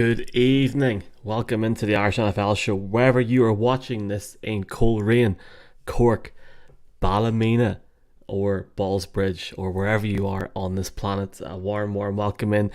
Good evening. Welcome into the Irish NFL show. Wherever you are watching this in Coleraine, Cork, Ballymena, or Ballsbridge, or wherever you are on this planet, a warm welcome in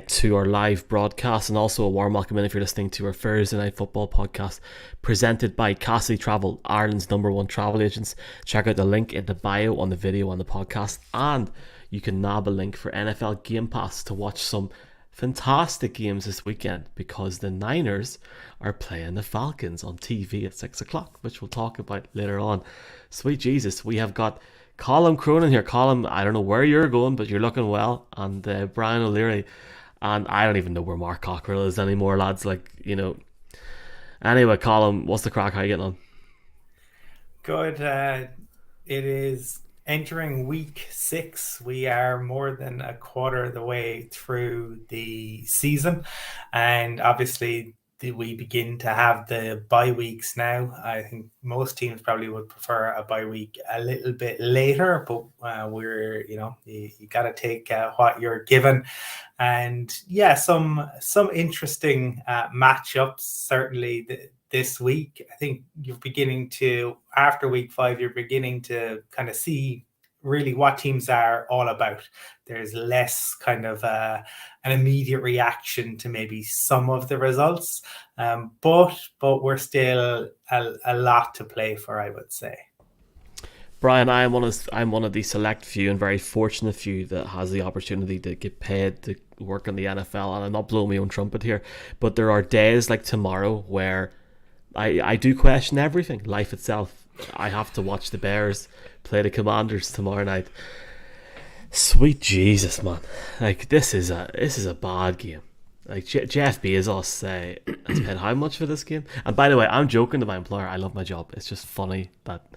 to our live broadcast, and also a warm welcome in if you're listening to our Thursday Night Football podcast presented by Cassidy Travel, Ireland's #1 travel agents. Check out the link in the bio on the video on the podcast, and you can nab a link for NFL Game Pass to watch some fantastic games this weekend, because the Niners are playing the Falcons on TV at 6 o'clock, which we'll talk about later on. Sweet Jesus, we have got Colm Cronin here. Colm, I don't know where you're going, but you're looking well. And Brian O'Leary. And I don't even know where Mark Cockrell is anymore, lads. Anyway, Colm, what's the crack? How you getting on? Good. It is entering week 6. We are more than a quarter of the way through the season, and obviously we begin to have the bye weeks now. I think most teams probably would prefer a bye week a little bit later, but we're, you got to take what you're given. And yeah, some interesting matchups certainly this week. I think you're beginning to, after week 5, you're beginning to kind of see really what teams are all about. There's less kind of an immediate reaction to maybe some of the results, but we're still a lot to play for, I would say. Brian, I'm one of the select few and very fortunate few that has the opportunity to get paid to work in the NFL, and I'm not blowing my own trumpet here, but there are days like tomorrow where I do question everything, life itself. I have to watch the Bears play the Commanders tomorrow night. Sweet Jesus, man! This is a bad game. Jeff Bezos has paid how much for this game? And by the way, I'm joking to my employer. I love my job. It's just funny that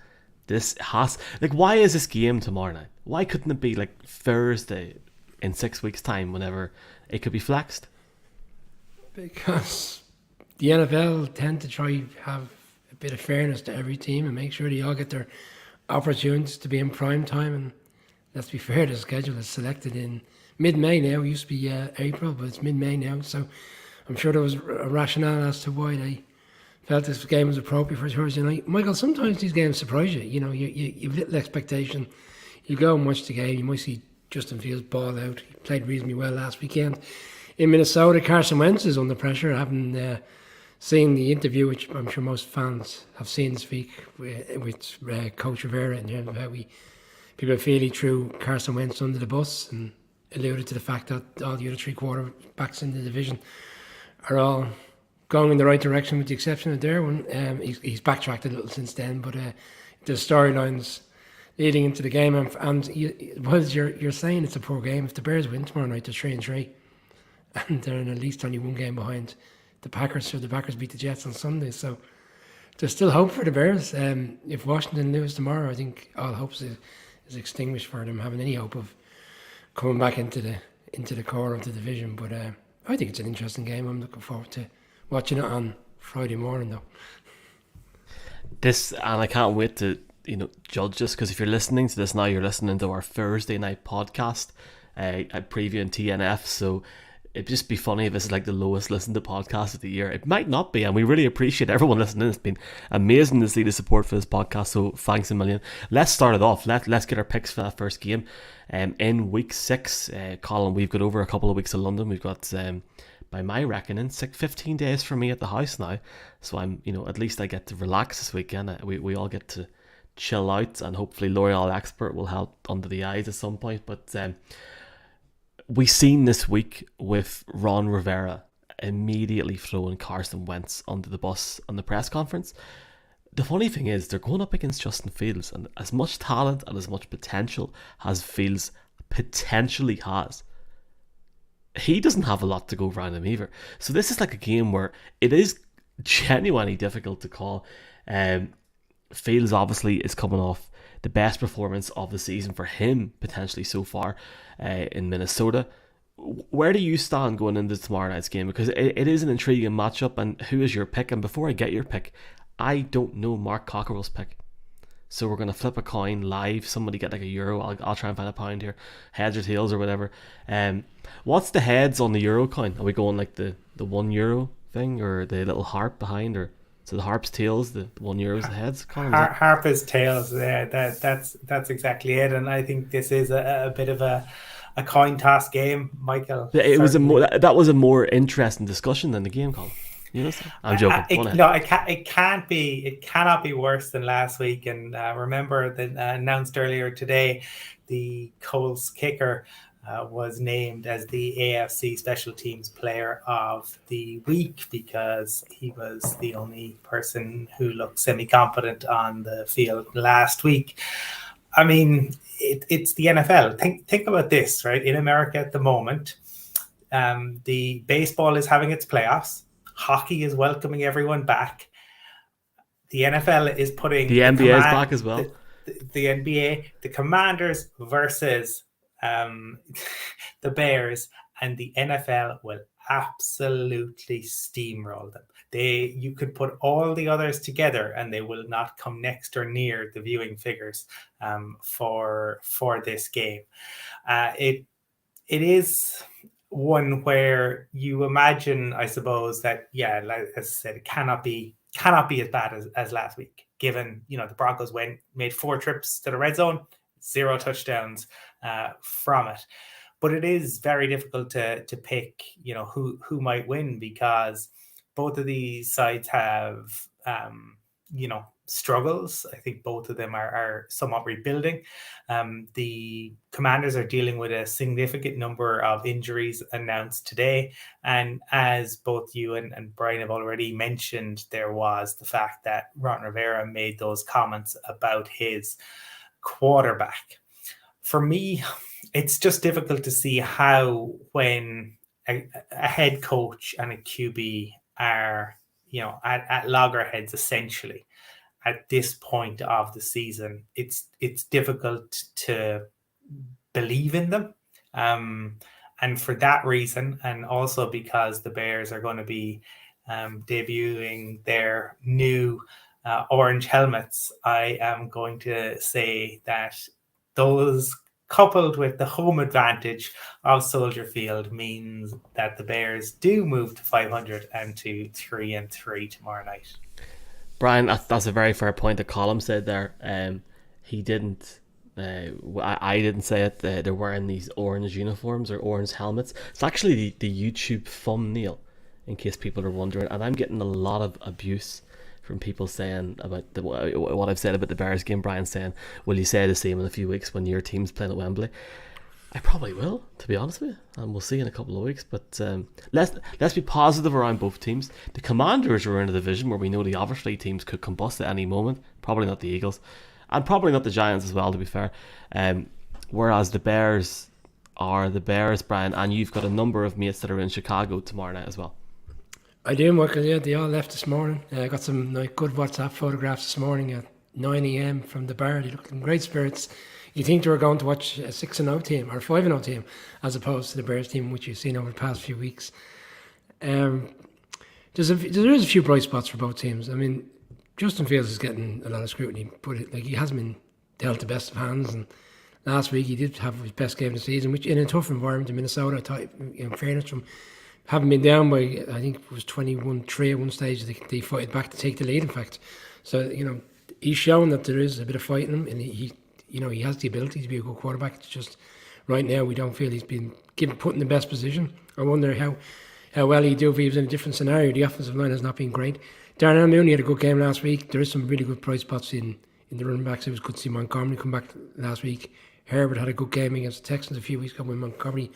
this has why is this game tomorrow night? Why couldn't it be Thursday in 6 weeks' time, whenever it could be flexed? Because the NFL tend to try have a bit of fairness to every team and make sure they all get their opportunities to be in prime time. And let's be fair, the schedule is selected in mid-May now. It used to be April, but it's mid-May now. So I'm sure there was a rationale as to why they felt this game was appropriate for Thursday night. Michael, sometimes these games surprise you. You've little expectation. You go and watch the game, you might see Justin Fields ball out. He played reasonably well last weekend. In Minnesota, Carson Wentz is under pressure, having seen the interview, which I'm sure most fans have seen this week with Coach Rivera, in terms of how people feel he threw Carson Wentz under the bus, and alluded to the fact that all the other 3 quarterbacks in the division are all going in the right direction, with the exception of their one. He's backtracked a little since then, but the storylines leading into the game, and you're saying it's a poor game. If the Bears win tomorrow night, they're 3-3, and they're in at least only 1 game behind the Packers, so the Packers beat the Jets on Sunday. So there's still hope for the Bears. If Washington lose tomorrow, I think all hope is extinguished for them having any hope of coming back into the core of the division. But I think it's an interesting game. I'm looking forward to watching it on Friday morning, though. And I can't wait to judge this, because if you're listening to this now, you're listening to our Thursday night podcast, previewing TNF. So it'd just be funny if it's the lowest listened to podcast of the year. It might not be, and we really appreciate everyone listening. It's been amazing to see the support for this podcast, so thanks a million. Let's start it off. Let's get our picks for that first game. In week 6, Colin, we've got over a couple of weeks in London. We've got, by my reckoning, 15 days for me at the house now. So I'm, at least I get to relax this weekend. We all get to chill out, and hopefully L'Oreal Expert will help under the eyes at some point. But we seen this week with Ron Rivera immediately throwing Carson Wentz under the bus on the press conference. The funny thing is, they're going up against Justin Fields, and as much talent and as much potential as Fields potentially has, he doesn't have a lot to go around him either. So this is a game where it is genuinely difficult to call. Fields obviously is coming off the best performance of the season for him potentially so far in Minnesota. Where do you stand going into tomorrow night's game? Because it is an intriguing matchup, and who is your pick? And before I get your pick, I don't know Mark Cockerell's pick. So we're going to flip a coin live. Somebody get like a euro. I'll try and find a pound here. Heads or tails or whatever. What's the heads on the euro coin? Are we going like the €1 thing, or the little harp behind, or so the harp's tails, the €1 the heads? Harp is tails. Yeah, that's exactly it. And I think this is a bit of a coin toss game, Michael. It was that was a more interesting discussion than the game, Colin. You know, I'm joking. It cannot be worse than last week. And remember that announced earlier today, the Colts kicker was named as the AFC Special Teams Player of the Week because he was the only person who looked semi-competent on the field last week. I mean, it's the NFL. Think about this, right? In America at the moment, the baseball is having its playoffs. Hockey is welcoming everyone back. The NFL is putting the NBA is back as well. The NBA, the Commanders versus the Bears, and the NFL will absolutely steamroll them. You could put all the others together and they will not come next or near the viewing figures for this game. It is one where you imagine, I suppose, that like as I said, it cannot be as bad as last week, given the Broncos made 4 trips to the red zone, 0 touchdowns from it. But it is very difficult to pick who might win, because both of these sides have struggles. I think both of them are somewhat rebuilding. The Commanders are dealing with a significant number of injuries announced today. And as both you and Brian have already mentioned, there was the fact that Ron Rivera made those comments about his quarterback. For me, it's just difficult to see how, when a head coach and a QB are, at loggerheads essentially, at this point of the season, it's difficult to believe in them. And for that reason, and also because the Bears are going to be debuting their new orange helmets, I am going to say that those, coupled with the home advantage of Soldier Field, means that the Bears do move to 500 and to 3-3 tomorrow night. Brian, that's a very fair point that Colin said there. He didn't. I didn't say it. They're wearing these orange uniforms or orange helmets. It's actually the YouTube thumbnail, in case people are wondering. And I'm getting a lot of abuse from people saying about what I've said about the Bears game. Brian saying, "Will you say the same in a few weeks when your team's playing at Wembley?" I probably will, to be honest with you, and we'll see in a couple of weeks. But let's be positive around both teams. The Commanders are in a division where we know the other 3 teams could combust at any moment. Probably not the Eagles, and probably not the Giants as well, to be fair. Whereas the Bears are the Bears, Brian, and you've got a number of mates that are in Chicago tomorrow night as well. I do, Michael. Yeah, they all left this morning. I got some good WhatsApp photographs this morning at 9 a.m. from the bar. They looked in great spirits. You think they were going to watch a 6-0 team or a 5-0 team, as opposed to the Bears team, which you've seen over the past few weeks. There is a few bright spots for both teams. I mean, Justin Fields is getting a lot of scrutiny, but he hasn't been dealt the best of hands. And last week he did have his best game of the season, which in a tough environment in Minnesota, I thought, in fairness from having been down by, I think it was 21-3 at one stage, they fought back to take the lead, in fact. So, he's shown that there is a bit of fight in him, and he has the ability to be a good quarterback. It's just right now we don't feel he's been put in the best position. I wonder how well he'd do if he was in a different scenario. The offensive line has not been great. Darnell Mooney had a good game last week. There is some really good bright spots in the running backs. It was good to see Montgomery come back last week. Herbert had a good game against the Texans a few weeks ago when Montgomery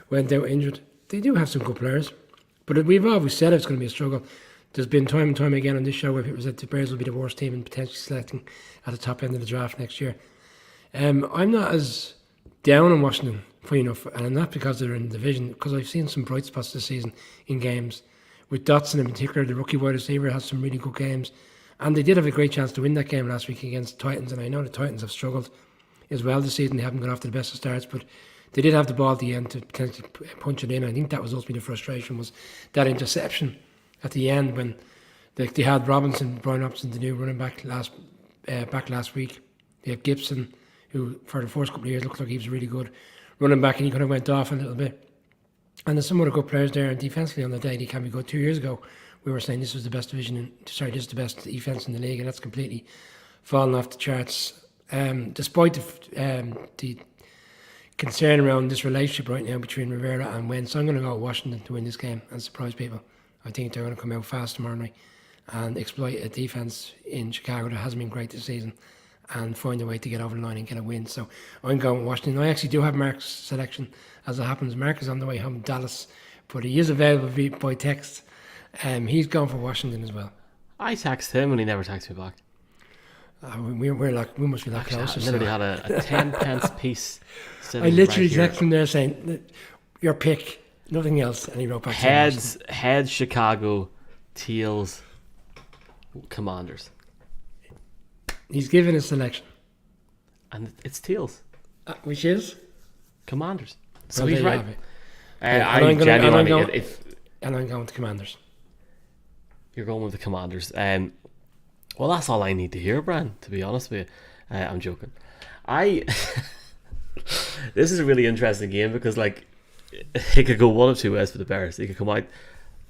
went out injured. They do have some good players, but we've always said it's going to be a struggle. There's been time and time again on this show where people said the Bears will be the worst team in potentially selecting at the top end of the draft next year. I'm not as down on Washington, funny enough, and not because they're in the division, because I've seen some bright spots this season in games. With Dotson in particular, the rookie wide receiver, has some really good games. And they did have a great chance to win that game last week against the Titans, and I know the Titans have struggled as well this season. They haven't got off to the best of starts, but they did have the ball at the end to potentially punch it in. I think that was ultimately the frustration, was that interception at the end when they had Brian Robinson, the new running back last week. They have Gibson, who for the first couple of years looked like he was really good running back, and he kind of went off a little bit. And there's some other good players there, and defensively on the day, they can be good. 2 years ago, we were saying this was the best division, this is the best defense in the league, and that's completely fallen off the charts. Despite the concern around this relationship right now between Rivera and Wentz, I'm going to go with Washington to win this game and surprise people. I think they're going to come out fast tomorrow night and exploit a defense in Chicago that hasn't been great this season and find a way to get over the line and get a win. So I'm going with Washington. I actually do have Mark's selection. As it happens, Mark is on the way home to Dallas, but he is available by text. He's gone for Washington as well. I text him and he never texts me back. We must be that close. I literally had a 10 pence piece. I literally texted him there saying, your pick, nothing else. And he wrote back. Heads, Chicago, tails, Commanders. He's given his selection. And it's tails. Which is? Commanders. So well, he's right. And I'm genuinely... And I'm going with the Commanders. You're going with the Commanders. Well, that's all I need to hear, Bran, to be honest with you. I'm joking. This is a really interesting game because, like, it could go one of two ways for the Bears. They could come out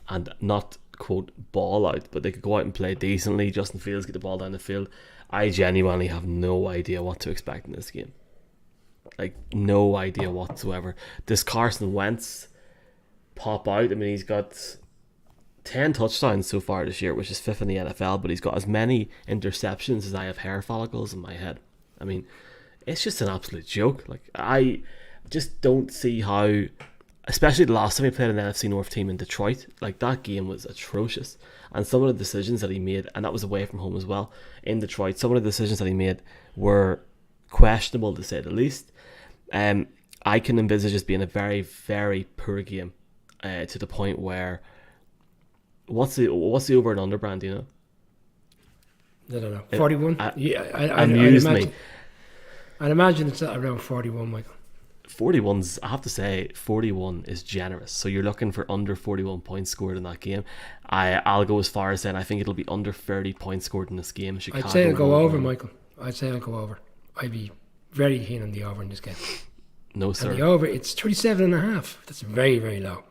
and not, quote, ball out, but they could go out and play decently. Justin Fields get the ball down the field. I genuinely have no idea what to expect in this game. Like, no idea whatsoever. Does Carson Wentz pop out? I mean, he's got 10 touchdowns so far this year, which is 5th in the NFL, but he's got as many interceptions as I have hair follicles in my head. I mean, it's just an absolute joke. Like, I just don't see how, especially the last time he played an NFC North team in Detroit, like, that game was atrocious. And some of the decisions that he made, and that was away from home as well, in Detroit, some of the decisions that he made were questionable, to say the least. I can envisage this being a very, very poor game, to the point where, what's the over and under, Brand, do you know? I don't know. 41? Amused me. I'd imagine it's at around 41, Michael. 41's, I have to say, 41 is generous. So you're looking for under 41 points scored in that game. I'll go as far as saying I think it'll be under 30 points scored in this game. Chicago I'd say it'll go over, Michael. I'd say it'll go over. I'd be very keen on the over in this game. No, sir. And the over, it's 37.5. That's very, very low.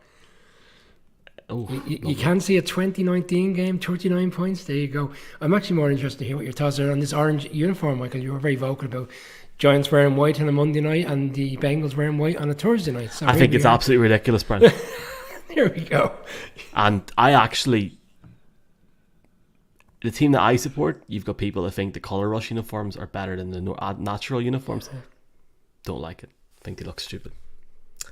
Oh, you can see a 2019 game, 39 points. There you go. I'm actually more interested to hear what your thoughts are on this orange uniform, Michael. You were very vocal about Giants wearing white on a Monday night and the Bengals wearing white on a Thursday night. So I think it's absolutely ridiculous, Brent. There we go. And I actually, the team that I support, you've got people that think the colour rush uniforms are better than the natural uniforms. Don't like it. I think they look stupid.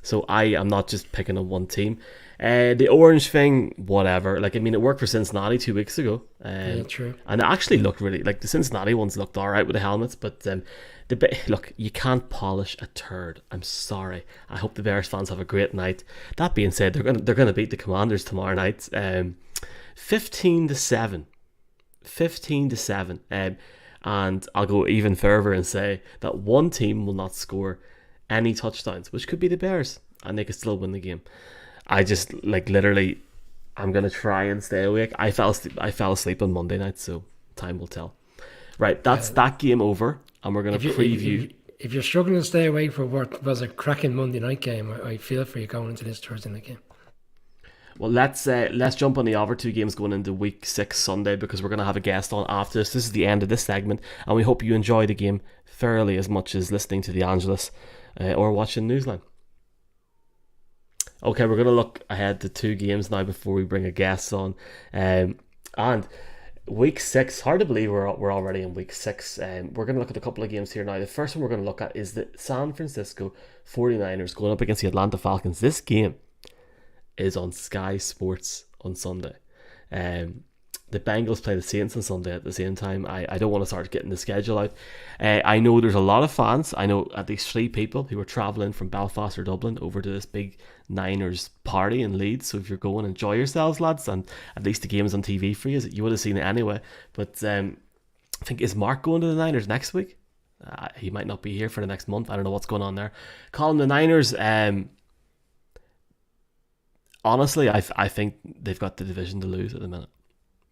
So I am not just picking on one team. The orange thing, whatever. Like, I mean, it worked for Cincinnati 2 weeks ago. Yeah, true. And it actually looked really, like, the Cincinnati ones looked alright with the helmets, but look, you can't polish a turd. I'm sorry. I hope the Bears fans have a great night. That being said, they're gonna beat the Commanders tomorrow night, 15-7. 15-7. And I'll go even further and say that one team will not score any touchdowns, which could be the Bears, and they could still win the game. I just, like, literally, I'm gonna try and stay awake. I fell asleep on Monday night, so time will tell. Right, that's that game over, and we're gonna preview. If you're struggling to stay awake for what was a cracking Monday night game, I feel for you going into this Thursday night game. Well, let's jump on the other two games going into Week 6 Sunday, because we're going to have a guest on after this. This is the end of this segment, and we hope you enjoy the game thoroughly as much as listening to the Angelus or watching Newsline. Okay, we're going to look ahead to two games now before we bring a guest on. And Week 6, hard to believe we're already in Week 6. We're going to look at a couple of games here now. The first one we're going to look at is the San Francisco 49ers going up against the Atlanta Falcons. This game is on Sky Sports on Sunday. The Bengals play the Saints on Sunday at the same time. I don't want to start getting the schedule out. I know there's a lot of fans. I know at least 3 people who are travelling from Belfast or Dublin over to this big Niners party in Leeds. So if you're going, enjoy yourselves, lads. And at least the game is on TV for you. You would have seen it anyway. But I think, is Mark going to the Niners next week? He might not be here for the next month. I don't know what's going on there. Calling the Niners... honestly, I think they've got the division to lose at the minute.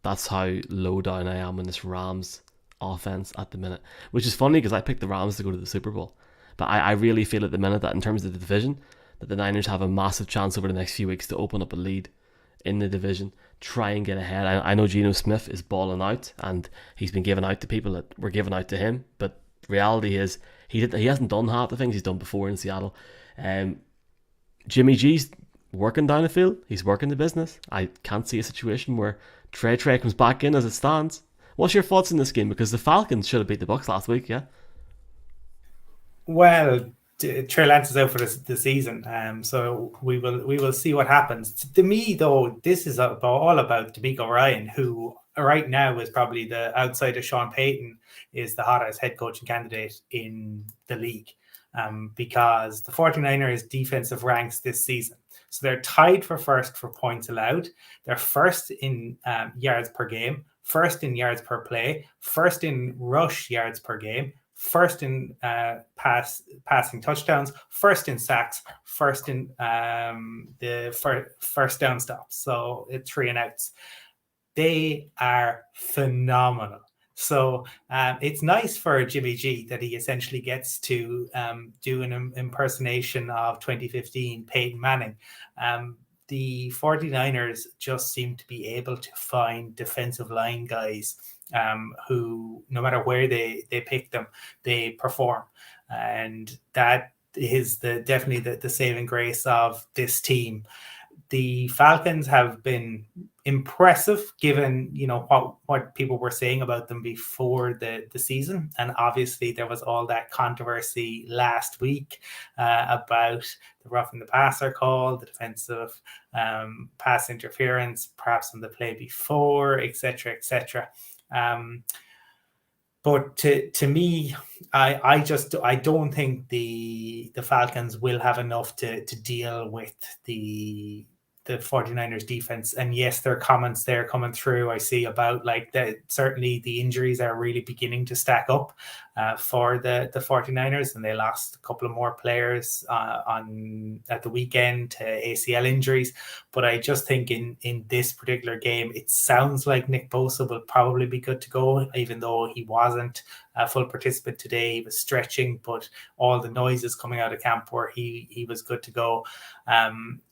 That's how low down I am on this Rams offense at the minute, which is funny because I picked the Rams to go to the Super Bowl. But I really feel at the minute that in terms of the division, that the Niners have a massive chance over the next few weeks to open up a lead in the division, try and get ahead. I know Geno Smith is balling out and he's been giving out to people that were given out to him, but reality is he hasn't done half the things he's done before in Seattle. Jimmy G's working down the field. He's working the business. I can't see a situation where Trey comes back in as it stands. What's your thoughts in this game? Because the Falcons should have beat the Bucs last week, yeah? Well, Trey Lance is out for the season, so we will see what happens. To me, though, this is all about DeMeco Ryan, who right now is probably the outside of Sean Payton is the hottest head coaching candidate in the league, because the 49ers defensive ranks this season. So they're tied for first for points allowed. They're first in yards per game, first in yards per play, first in rush yards per game, first in passing touchdowns, first in sacks, first in the first down stops. So it's 3 and outs. They are phenomenal. So it's nice for Jimmy G that he essentially gets to do an impersonation of 2015 Peyton Manning. The 49ers just seem to be able to find defensive line guys who, no matter where they pick them, they perform. And that is definitely the saving grace of this team. The Falcons have been impressive given, what people were saying about them before the season. And obviously there was all that controversy last week about the roughing the passer call, the defensive pass interference, perhaps on the play before, etc., etc. But to me, I don't think the Falcons will have enough to deal with the 49ers defense. And yes, there are comments there coming through. I see about certainly the injuries are really beginning to stack up for the 49ers, and they lost a couple of more players at the weekend to ACL injuries. But I just think in this particular game, it sounds like Nick Bosa will probably be good to go, even though he wasn't a full participant today. He was stretching, but all the noises coming out of camp were he was good to go.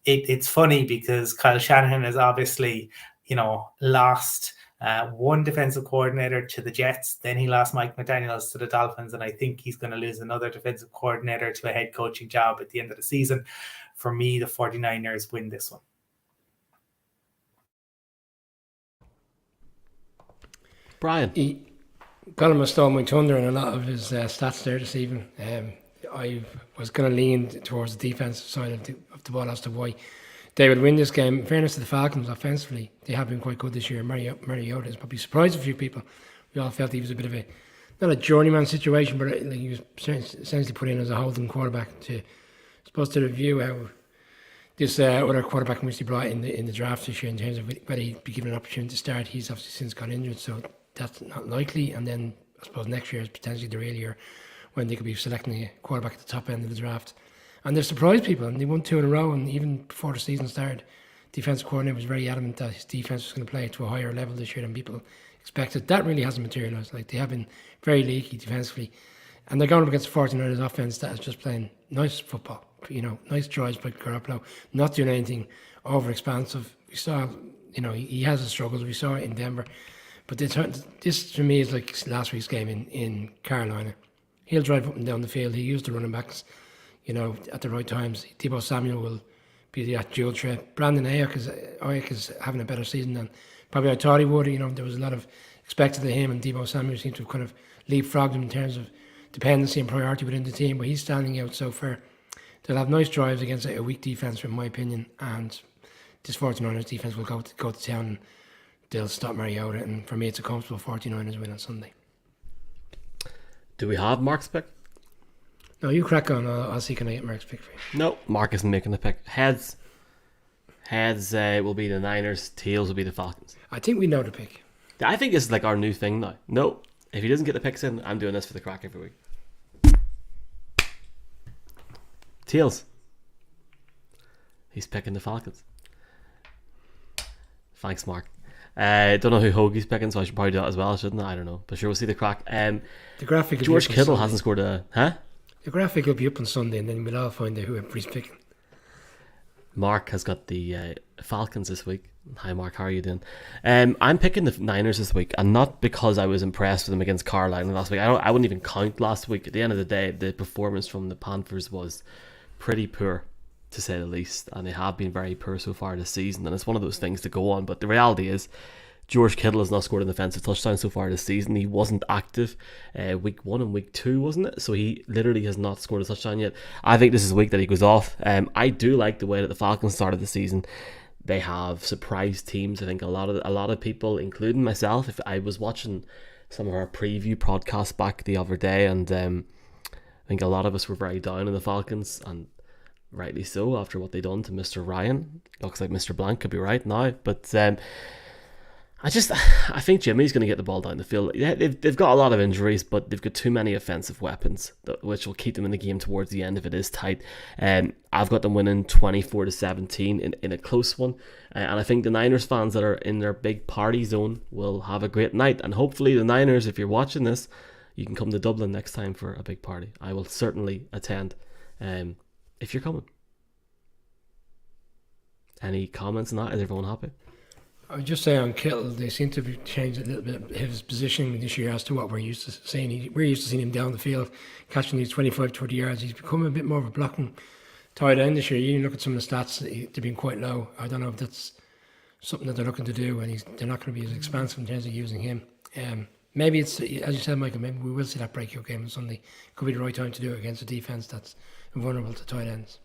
It's funny because Kyle Shanahan has obviously, lost one defensive coordinator to the Jets. Then he lost Mike McDaniels to the Dolphins, and I think he's going to lose another defensive coordinator to a head coaching job at the end of the season. For me, the 49ers win this one. Brian. Colin stole my thunder in a lot of his stats there this evening. I was going to lean towards the defensive side of the ball as to why they would win this game. In fairness to the Falcons, offensively, they have been quite good this year. Mariota has probably surprised a few people. We all felt he was a bit of not a journeyman situation, but he was essentially put in as a holding quarterback supposed to review how this other quarterback which he brought in the draft this year in terms of whether he'd be given an opportunity to start. He's obviously since got injured, so that's not likely. And then I suppose next year is potentially the real year when they could be selecting a quarterback at the top end of the draft. And they've surprised people, and they won 2 in a row. And even before the season started, defensive coordinator was very adamant that his defense was going to play to a higher level this year than people expected. That really hasn't materialised. They have been very leaky defensively, and they're going up against the 49ers offense that is just playing nice football. Nice drives by Garoppolo, not doing anything over expansive. We saw, he has his struggles. We saw it in Denver. But this to me is like last week's game in Carolina. He'll drive up and down the field. He used the running backs, at the right times. Deebo Samuel will be that dual threat. Brandon Ayuk is having a better season than probably I thought he would. There was a lot of expected of him, and Deebo Samuel seemed to have kind of leapfrogged him in terms of dependency and priority within the team. But he's standing out so far. They'll have nice drives against a weak defense, in my opinion, and this 49ers defense will go to town. And they'll stop Mariota, and for me, it's a comfortable 49ers win on Sunday. Do we have Mark's pick? No, you crack on. I'll see can I get Mark's pick for you. No, Mark isn't making the pick. Heads will be the Niners. Tails will be the Falcons. I think we know the pick. I think this is like our new thing now. No, if he doesn't get the picks in, I'm doing this for the crack every week. Tails. He's picking the Falcons. Thanks, Mark. Don't know who Hoagie's picking, so I should probably do that as well, shouldn't I? I don't know, but sure, we'll see the crack. The graphic. George Kittle hasn't scored a... Huh? The graphic will be up on Sunday, and then we'll all find out who everybody's picking. Mark has got the Falcons this week. Hi Mark, how are you doing? I'm picking the Niners this week, and not because I was impressed with them against Carolina last week. I wouldn't even count last week. At the end of the day, the performance from the Panthers was pretty poor, to say the least, and they have been very poor so far this season, and it's one of those things to go on. But the reality is, George Kittle has not scored an offensive touchdown so far this season. He wasn't active week 1 and week 2, wasn't it? So he literally has not scored a touchdown yet. I think this is a week that he goes off. I do like the way that the Falcons started the season. They have surprised teams. I think a lot of people, including myself, if I was watching some of our preview podcasts back the other day, and I think a lot of us were very down on the Falcons, and rightly so after what they done to Mr. Ryan. Looks like Mr. Blank could be right now, but I think Jimmy's going to get the ball down the field. Yeah, they've got a lot of injuries, but they've got too many offensive weapons, which will keep them in the game towards the end if it is tight. I've got them winning 24-17 in a close one. And I think the Niners fans that are in their big party zone will have a great night. And hopefully the Niners, if you're watching this, you can come to Dublin next time for a big party. I will certainly attend if you're coming. Any comments on that? Is everyone happy? I would just say on Kittle, they seem to have changed a little bit his positioning this year as to what we're used to seeing. We're used to seeing him down the field, catching these 25, 30 yards. He's become a bit more of a blocking tight end this year. You look at some of the stats, they've been quite low. I don't know if that's something that they're looking to do, and they're not going to be as expansive in terms of using him. Maybe it's, as you said, Michael, maybe we will see that breakout game on Sunday. Could be the right time to do it against a defence that's vulnerable to tight ends.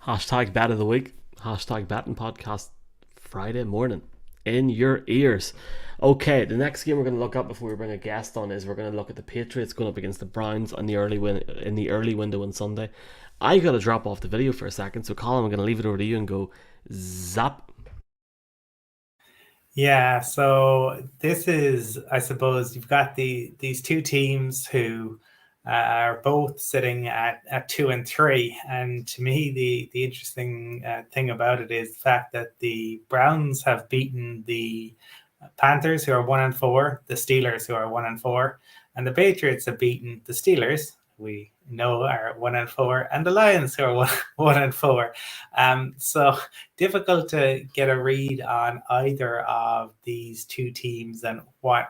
Hashtag bet of the week. Hashtag betting podcast Friday morning in your ears. Okay, the next game we're going to look at before we bring a guest on is we're going to look at the Patriots going up against the Browns in the early window on Sunday. I got to drop off the video for a second, so Colin, I'm going to leave it over to you and go zap. Yeah, so this is, I suppose, you've got these two teams who are both sitting at 2 and 3, and to me the interesting thing about it is the fact that the Browns have beaten the Panthers, who are 1 and 4, the Steelers, who are 1 and 4, and the Patriots have beaten the Steelers, we know are 1 and 4, and the Lions, who are 1 and 4. So difficult to get a read on either of these two teams and what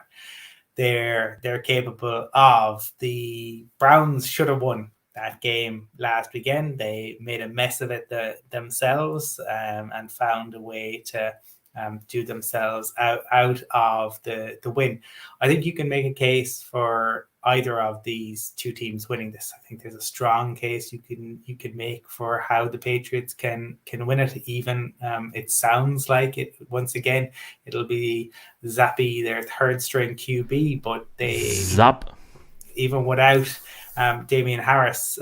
they're capable of. The Browns should have won that game last weekend. They made a mess of it themselves and found a way to do themselves out of the win. I think you can make a case for either of these two teams winning this. I think there's a strong case you can make for how the Patriots can win it. Even it sounds like it once again it'll be Zappy, their third string QB, but even without Damian Harris,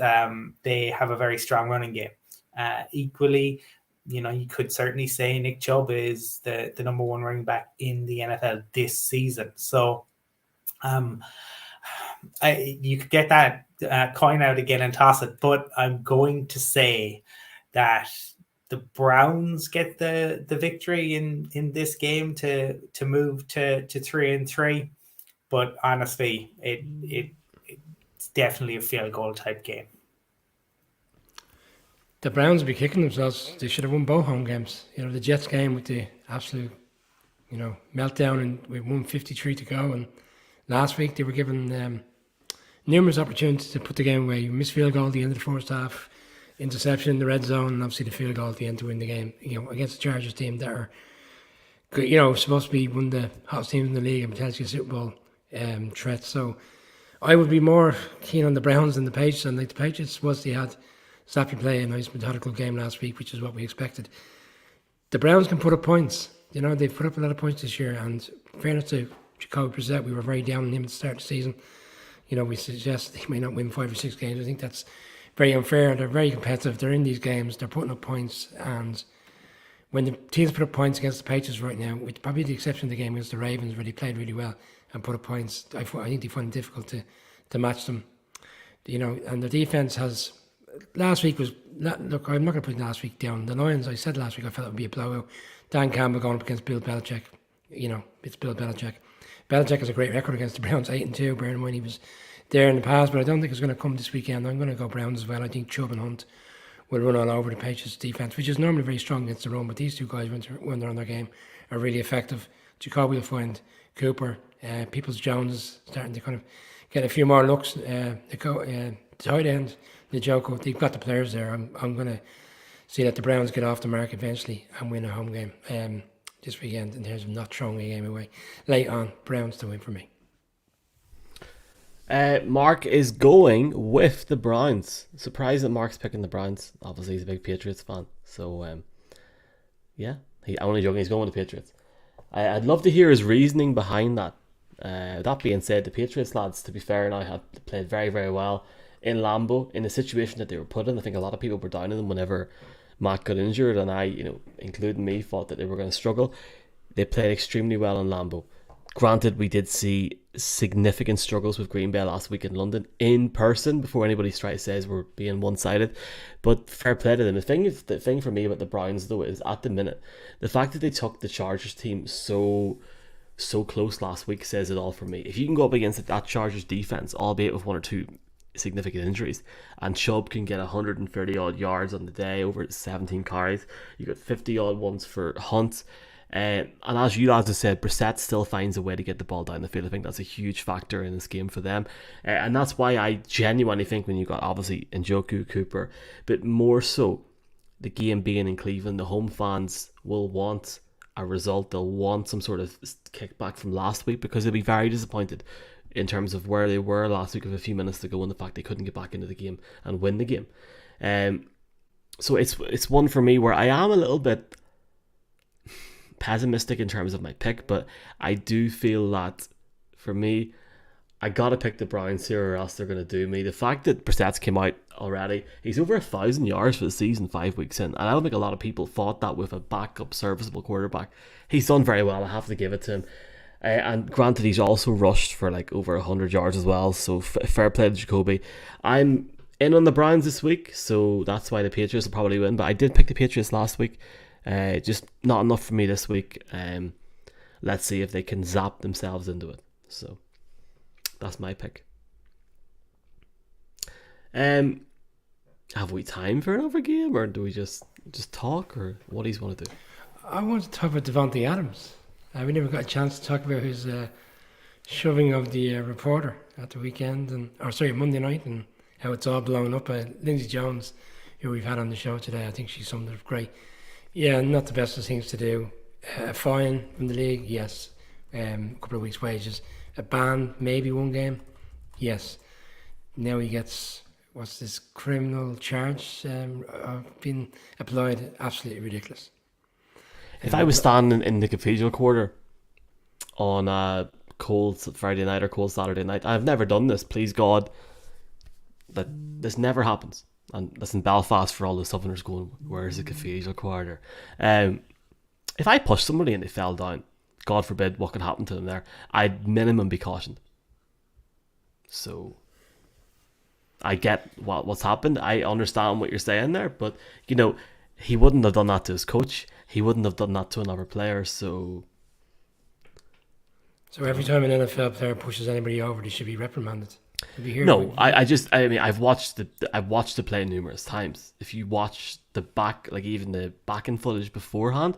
they have a very strong running game. Equally, you could certainly say Nick Chubb is the number one running back in the NFL this season. So you could get that coin out again and toss it, but I'm going to say that the Browns get the victory in this game to move to 3 and 3. But honestly, it's definitely a field goal type game. The Browns will be kicking themselves. They should have won both home games. The Jets game with the absolute, meltdown, and with 1:53 to go. And last week they were given numerous opportunities to put the game away. You miss field goal at the end of the first half, interception in the red zone, and obviously the field goal at the end to win the game. Against the Chargers team that are, supposed to be one of the hottest teams in the league and potentially a Super Bowl threat. So I would be more keen on the Browns than the Patriots. And the Patriots they had Zappy play a nice methodical game last week, which is what we expected. The Browns can put up points. They've put up a lot of points this year, and in fairness to Jacoby Brissett, we were very down on him at the start of the season. We suggest they may not win 5 or 6 games. I think that's very unfair. They're very competitive. They're in these games. They're putting up points, and when the teams put up points against the Patriots right now, with probably the exception of the game against the Ravens, where they played really well and put up points, I think they find it difficult to match them. And the defense has. Last week was, look, I'm not going to put last week down. The Lions, I said last week, I felt it would be a blowout. Dan Campbell going up against Bill Belichick. it's Bill Belichick. Belichick has a great record against the Browns, 8-2, bearing in mind he was there in the past, but I don't think it's going to come this weekend. I'm going to go Browns as well. I think Chubb and Hunt will run all over the Patriots defense, which is normally very strong against the run, but these two guys, when they're on their game, are really effective. Jacoby will find Cooper. Peoples-Jones is starting to kind of get a few more looks. The tight end, Njoku, they've got the players there. I'm going to see that the Browns get off the mark eventually and win a home game this weekend in terms of not throwing a game away. Late on, Browns to win for me. Mark is going with the Browns. Surprised that Mark's picking the Browns. Obviously, he's a big Patriots fan. So, yeah, I'm only joking. He's going with the Patriots. I'd love to hear his reasoning behind that. That being said, the Patriots lads, to be fair, now have played very, very well in Lambeau in the situation that they were put in. I think a lot of people were down on them whenever Matt got injured, and I, including me, thought that they were going to struggle. They played extremely well in Lambeau. Granted, we did see significant struggles with Green Bay last week in London in person before anybody says we're being one-sided, but fair play to them. The thing for me about the Browns, though, is at the minute, the fact that they took the Chargers team so close last week says it all for me. If you can go up against that Chargers defense, albeit with one or two significant injuries, and Chubb can get 130 odd yards on the day over 17 carries, you got 50 odd ones for Hunt, and as you lads have said, Brissett still finds a way to get the ball down the field. I think that's a huge factor in this game for them, and that's why I genuinely think when you got obviously Njoku, Cooper, but more so the game being in Cleveland, the home fans will want a result. They'll want some sort of kickback from last week because they'll be very disappointed in terms of where they were last week with a few minutes to go and the fact they couldn't get back into the game and win the game. So it's one for me where I am a little bit pessimistic in terms of my pick, but I do feel that for me, I gotta pick the Browns here or else they're gonna do me. The fact that Brissett's came out already, he's over 1,000 yards for the season 5 weeks in, and I don't think a lot of people thought that with a backup serviceable quarterback. He's done very well, I have to give it to him. And granted, he's also rushed for like over 100 yards as well, so fair play to Jacoby. I'm in on the Browns this week, so that's why the Patriots will probably win, but I did pick the Patriots last week. Just not enough for me this week. Let's see if they can zap themselves into it. So that's my pick. Have we time for another game, or do we just talk, or what do you want to do? I want to talk about Devontae Adams. We never got a chance to talk about his shoving of the reporter at the weekend, Monday night, and how it's all blown up. Lindsay Jones, who we've had on the show today, I think she summed it up great. Yeah, not the best of things to do. A fine from the league, yes. A couple of weeks' wages. A ban, maybe one game, yes. Now he gets, what's this criminal charge being applied? Absolutely ridiculous. If I was standing in the Cathedral Quarter on a cold Friday night or cold Saturday night, I've never done this, please God, that this never happens. And that's in Belfast for all the Southerners going, where's the Cathedral Quarter? If I pushed somebody and they fell down, God forbid what could happen to them there, I'd minimum be cautioned. So I get what's happened. I understand what you're saying there, but he wouldn't have done that to his coach. He wouldn't have done that to another player. So every time an NFL player pushes anybody over, they should be reprimanded. No, I've watched the play numerous times. If you watch the back, like even the back-end footage beforehand,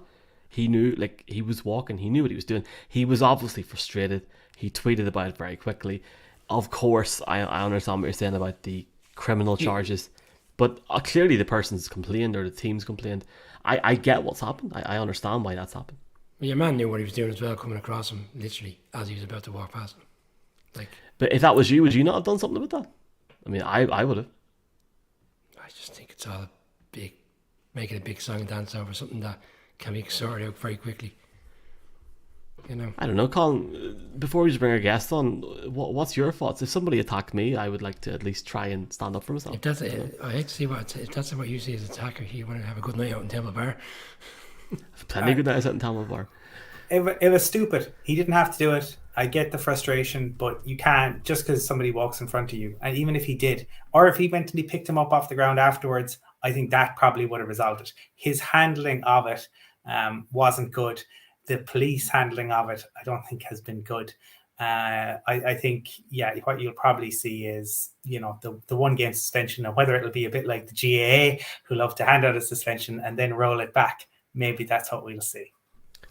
he knew, like he was walking, he knew what he was doing. He was obviously frustrated. He tweeted about it very quickly. Of course, I understand what you're saying about the criminal charges, but clearly the person's complained or the team's complained. I get what's happened. I understand why that's happened. Well, your man knew what he was doing as well, coming across him literally as he was about to walk past him. But if that was you, would you not have done something about that? I mean, I would have. I just think it's all making a big song and dance over something that can be sorted out very quickly. I don't know, Colin, before we just bring our guest on, what's your thoughts? If somebody attacked me, I would like to at least try and stand up for myself. I hate to see if that's what you see as an attacker, you want to have a good night out in Temple Bar. Plenty of good nights out in Temple Bar. It was stupid. He didn't have to do it. I get the frustration, but you can't, just because somebody walks in front of you, and even if he did, or if he went and he picked him up off the ground afterwards, I think that probably would have resulted. His handling of it wasn't good. the police handling of it, I don't think has been good. I think, what you'll probably see is, the 1 game suspension, and whether it'll be a bit like the GAA, who love to hand out a suspension and then roll it back. Maybe that's what we'll see.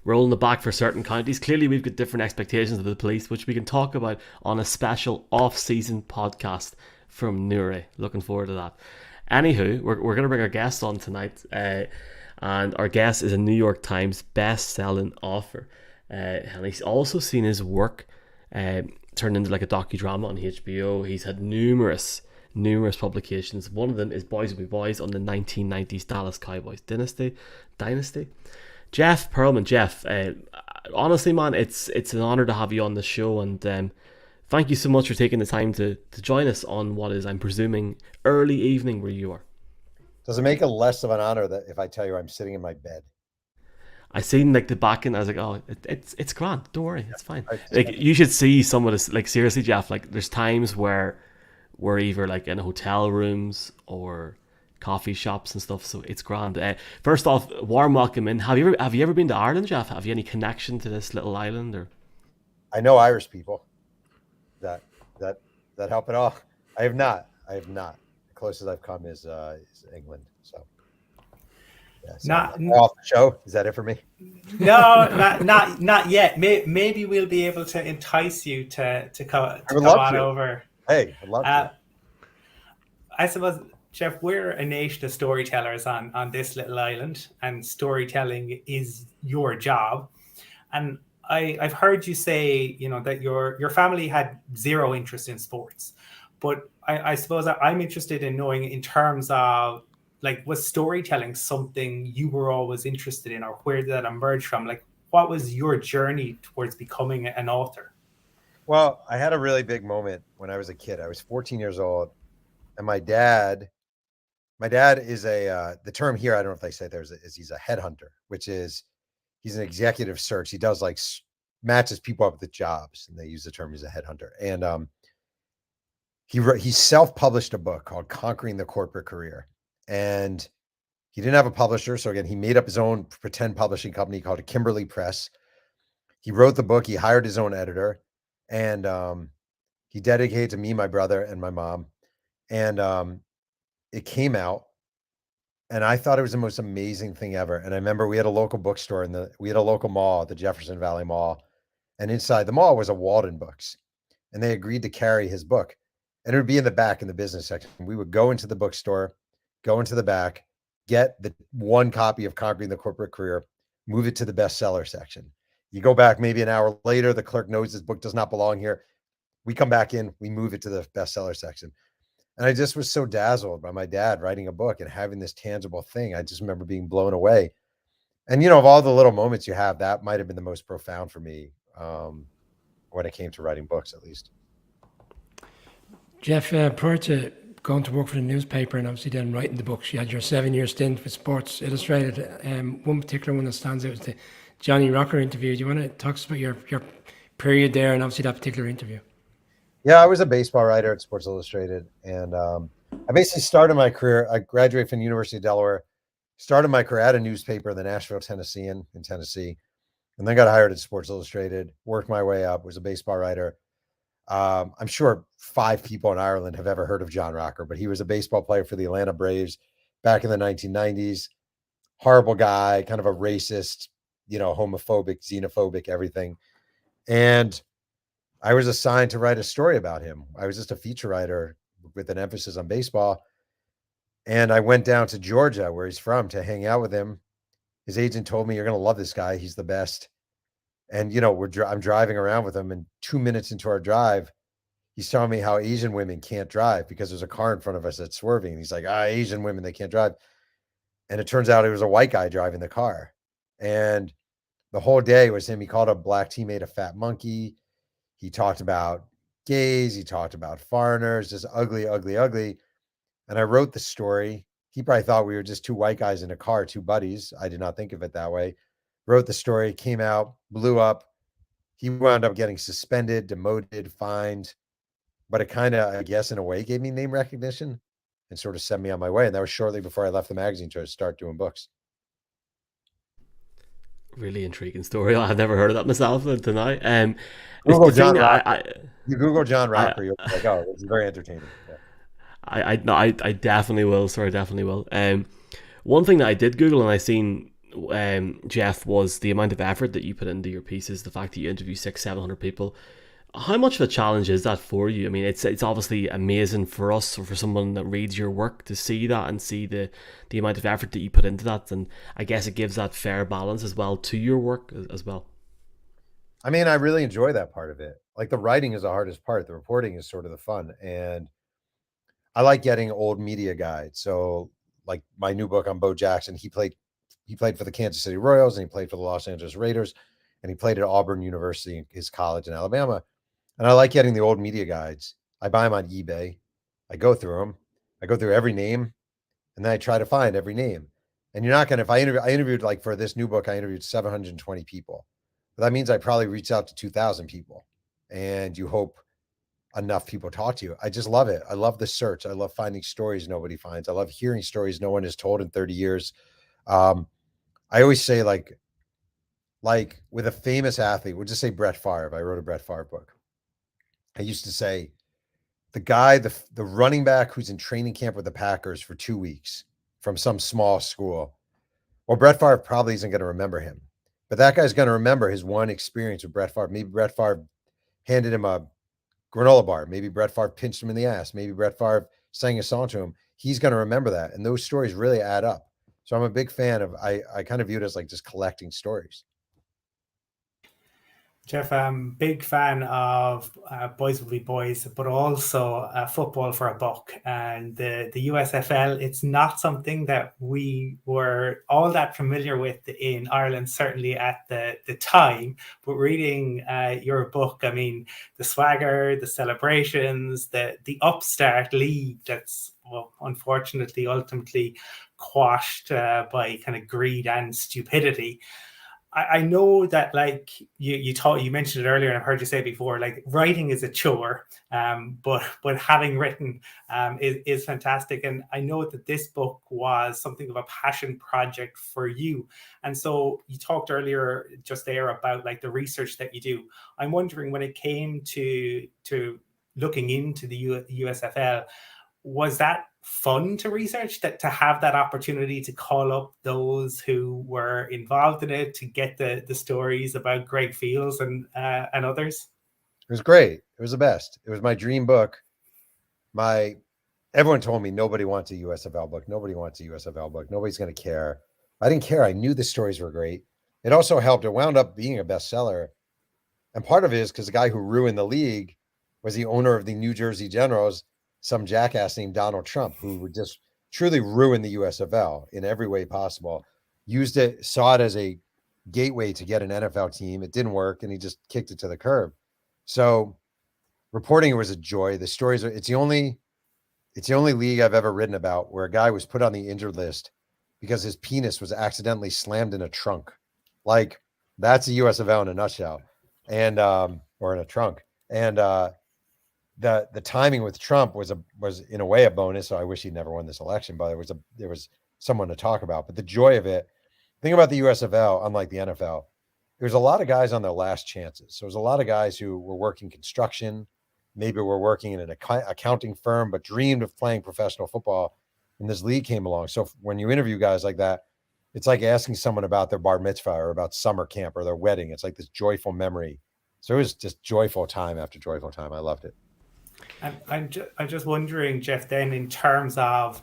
Rolling it back for certain counties. Clearly, we've got different expectations of the police, which we can talk about on a special off-season podcast from Newry. Looking forward to that. Anywho, we're going to bring our guest on tonight, and our guest is a New York Times best-selling author, and he's also seen his work turned into like a docudrama on HBO. He's had numerous publications. One of them is Boys Will Be Boys on the 1990s Dallas Cowboys dynasty. Jeff Pearlman. Jeff, honestly, man, it's an honor to have you on the show, and thank you so much for taking the time to join us on what is, I'm presuming, early evening where you are. Does it make it less of an honor that if I tell you I'm sitting in my bed? I seen like the back end. I was like, oh, it's grand. Don't worry, it's fine. Like, you should see some of this. Like, seriously, Jeff. Like, there's times where we're either like in hotel rooms or coffee shops and stuff. So it's grand. First off, warm welcome in. Have you ever been to Ireland, Jeff? Have you any connection to this little island? Or I know Irish people. That help at all. I have not. The closest I've come is England. So. Yeah, so not off the show. Is that it for me? No, not yet. Maybe we'll be able to entice you to come on over. Hey, I'd love to. I suppose, Jeff, we're a nation of storytellers on this little island, and storytelling is your job. And I've heard you say, that your family had zero interest in sports, but I suppose I'm interested in knowing, in terms of, like, was storytelling something you were always interested in, or where did that emerge from? Like, what was your journey towards becoming an author? Well, I had a really big moment when I was a kid. I was 14 years old, and my dad is the term here, I don't know if they say is he's a headhunter, which is he's an executive search. He does like matches people up with jobs, and they use the term he's a headhunter. And he self-published a book called Conquering the Corporate Career. And he didn't have a publisher. So again, he made up his own pretend publishing company called Kimberly Press. He wrote the book. He hired his own editor, and he dedicated to me, my brother, and my mom. And it came out, and I thought it was the most amazing thing ever. And I remember we had a local bookstore we had a local mall, the Jefferson Valley Mall. And inside the mall was a Walden Books, and they agreed to carry his book, and it would be in the back in the business section. We would go into the bookstore, go into the back, get the one copy of Conquering the Corporate Career, move it to the bestseller section. You go back maybe an hour later, the clerk knows this book does not belong here. We come back in, we move it to the bestseller section. And I just was so dazzled by my dad writing a book and having this tangible thing. I just remember being blown away. And, of all the little moments you have, that might have been the most profound for me when it came to writing books, at least. Jeff, prior to going to work for the newspaper and obviously then writing the books, you had your 7-year stint with Sports Illustrated. One particular one that stands out is the Johnny Rocker interview. Do you want to talk about your period there and obviously that particular interview? Yeah, I was a baseball writer at Sports Illustrated, and I basically started my career. I graduated from the University of Delaware, started my career at a newspaper, the Nashville Tennessean in Tennessee, and then got hired at Sports Illustrated, worked my way up, was a baseball writer. I'm sure 5 people in Ireland have ever heard of John Rocker, but he was a baseball player for the Atlanta Braves back in the 1990s. Horrible guy, kind of a racist, homophobic, xenophobic, everything. And I was assigned to write a story about him. I was just a feature writer with an emphasis on baseball. And I went down to Georgia, where he's from, to hang out with him. His agent told me, "You're going to love this guy. He's the best." And, I'm driving around with him, and 2 minutes into our drive, he's telling me how Asian women can't drive because there's a car in front of us that's swerving. And he's like, Asian women, they can't drive. And it turns out it was a white guy driving the car. And the whole day was him. He called a black teammate a fat monkey. He talked about gays. He talked about foreigners, just ugly, ugly, ugly. And I wrote the story. He probably thought we were just 2 white guys in a car, 2 buddies. I did not think of it that way. Wrote the story, came out, blew up. He wound up getting suspended, demoted, fined. But it kind of, I guess, in a way, gave me name recognition and sort of sent me on my way. And that was shortly before I left the magazine to start doing books. Really intriguing story. I've never heard of that myself until now. Google The John thing Rocker. You Google John I, Rocker, you'll be like, oh, it's very entertaining. Yeah. no, I definitely will. Sorry, I definitely will. One thing that I did Google and I seen, Jeff, was the amount of effort that you put into your pieces. The fact that you interview 600-700 people. How much of a challenge is that for you? I mean, it's obviously amazing for us or for someone that reads your work to see that and see the amount of effort that you put into that, and I guess it gives that fair balance as well to your work as well. I mean, I really enjoy that part of it. Like the writing is the hardest part. The reporting is sort of the fun, and I like getting old media guides. So, like my new book on Bo Jackson, he played for the Kansas City Royals and he played for the Los Angeles Raiders, and he played at Auburn University, his college in Alabama. And I like getting the old media guides. I buy them on eBay. I go through them. I go through every name, and then I try to find every name. And you're not going to, if I interviewed like for this new book, I interviewed 720 people. But that means I probably reached out to 2,000 people, and you hope enough people talk to you. I just love it. I love the search. I love finding stories nobody finds. I love hearing stories no one has told in 30 years. I always say like with a famous athlete, we'll just say Brett Favre. I wrote a Brett Favre book. I used to say the guy, the running back who's in training camp with the Packers for 2 weeks from some small school. Well, Brett Favre probably isn't going to remember him, but that guy's going to remember his one experience with Brett Favre. Maybe Brett Favre handed him a granola bar. Maybe Brett Favre pinched him in the ass. Maybe Brett Favre sang a song to him. He's going to remember that. And those stories really add up. So I'm a big fan of, I kind of view it as like just collecting stories. Jeff, I'm big fan of Boys Will Be Boys, but also Football for a Buck. And the USFL, it's not something that we were all that familiar with in Ireland, certainly at the time. But reading your book, I mean, the swagger, the celebrations, the upstart league that's, well, unfortunately, ultimately quashed by kind of greed and stupidity. I know that, like you mentioned it earlier, and I've heard you say before, like writing is a chore, but having written is fantastic. And I know that this book was something of a passion project for you. And so you talked earlier just there about like the research that you do. I'm wondering, when it came to looking into the USFL, was that fun to research, that to have that opportunity to call up those who were involved in it, to get the stories about Greg Fields and others? It was great. It was the best. It was my dream book. Everyone told me nobody wants a USFL book. Nobody wants a USFL book. Nobody's going to care. I didn't care. I knew the stories were great. It also helped. It wound up being a bestseller. And part of it is because the guy who ruined the league was the owner of the New Jersey Generals, some jackass named Donald Trump, who would just truly ruin the USFL in every way possible. Used it, saw it as a gateway to get an NFL team. It didn't work, and he just kicked it to the curb. So reporting it was a joy. The stories it's the only league I've ever written about where a guy was put on the injured list because his penis was accidentally slammed in a trunk. Like, that's a USFL in a nutshell. And or in a trunk. And the timing with Trump was in a way a bonus. So I wish he'd never won this election, but there was someone to talk about. But the joy of it, think about the USFL, unlike the NFL, there's a lot of guys on their last chances. So there's a lot of guys who were working construction, maybe were working in an accounting firm, but dreamed of playing professional football. And this league came along. So when you interview guys like that, it's like asking someone about their bar mitzvah or about summer camp or their wedding. It's like this joyful memory. So it was just joyful time after joyful time. I loved it. I'm just wondering, Jeff, then in terms of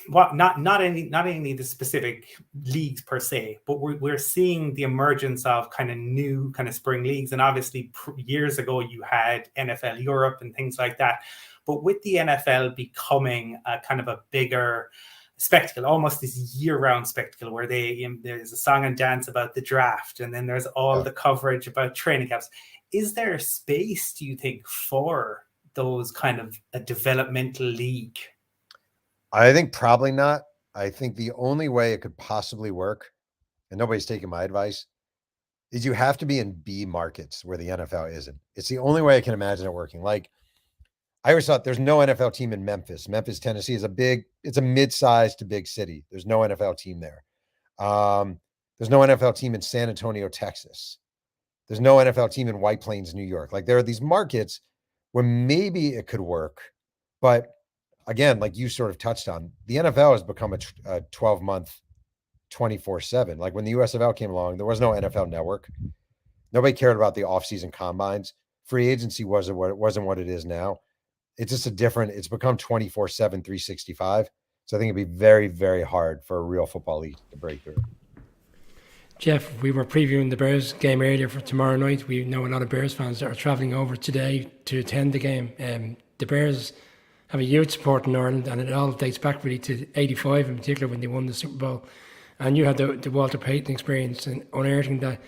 what not any of the specific leagues per se, but we're seeing the emergence of kind of new kind of spring leagues. And obviously years ago you had NFL Europe and things like that. But with the NFL becoming a kind of a bigger spectacle, almost this year-round spectacle where there's a song and dance about the draft, and then there's all the coverage about training camps. Is there space, do you think, for those kind of a developmental league? I think probably not. I think the only way it could possibly work, and nobody's taking my advice, is you have to be in B markets where the NFL isn't. It's the only way I can imagine it working. Like, I always thought there's no NFL team in Memphis. Memphis, Tennessee it's a mid-sized to big city. There's no NFL team there. There's There's no NFL team in San Antonio, Texas. There's no NFL team in White Plains, New York. Like there are these markets where maybe it could work, but again, like you sort of touched on, the NFL has become a 12-month, 24/7. Like when the USFL came along, there was no NFL network. Nobody cared about the offseason combines. Free agency wasn't what it is now. It's just it's become 24/7, 365. So I think it'd be very, very hard for a real football league to break through. Jeff, we were previewing the Bears game earlier for tomorrow night. We know a lot of Bears fans that are travelling over today to attend the game. The Bears have a huge support in Ireland, and it all dates back really to '85 in particular when they won the Super Bowl. And you had the Walter Payton experience and unearthing that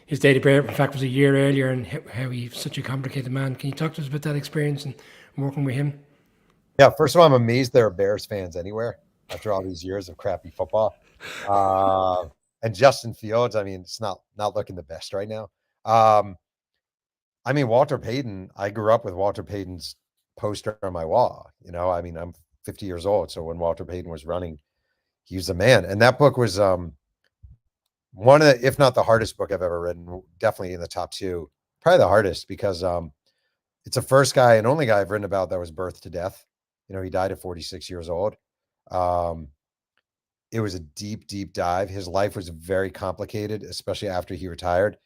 his date of birth, in fact, was a year earlier, and how he's such a complicated man. Can you talk to us about that experience and working with him? Yeah, first of all, I'm amazed there are Bears fans anywhere after all these years of crappy football. And Justin Fields, I mean, it's not looking the best right now. I mean, Walter Payton, I grew up with Walter Payton's poster on my wall. You know, I mean, I'm 50 years old. So when Walter Payton was running, he was the man. And that book was one of the, if not the hardest book I've ever written, definitely in the top two, probably the hardest because it's the first guy and only guy I've written about that was birthed to death. You know, he died at 46 years old. It was a deep, deep dive. His life was very complicated, especially after he retired.